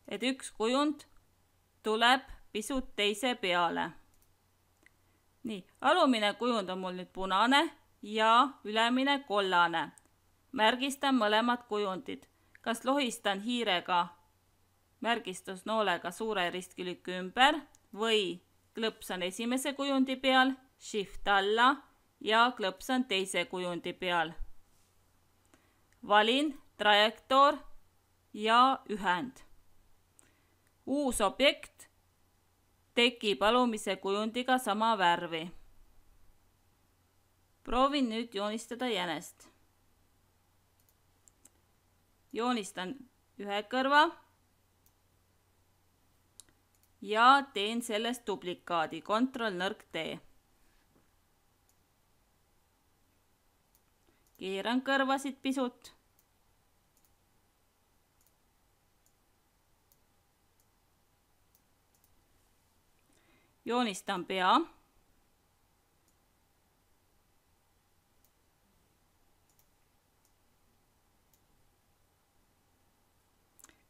et üks kujund tuleb pisut teise peale. Nii, alumine kujund on mul nüüd punane ja ülemine kollane. Märgistan mõlemad kujundid. Kas lohistan hiirega märgistusnoolega suure ristkülike ümber või klõpsan esimese kujundi peal, shift alla ja klõpsan teise kujundi peal. Valin trajektoor ja ühend. Uus objekt tekib alumise kujundiga sama värvi. Proovin nüüd joonistada jänest. Joonistan ühe kõrva ja teen sellest duplikaadi, Ctrl-T. Keeran kõrvasid pisut. Joonistan pea.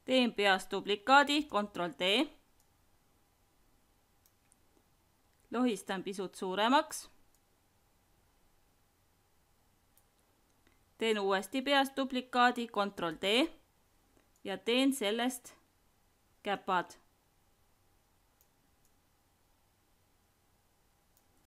Teen peast duplikaadi, Ctrl-T. Lohistan pisut suuremaks. Teen uuesti peast duplikaadi, Ctrl-T ja teen sellest käpad.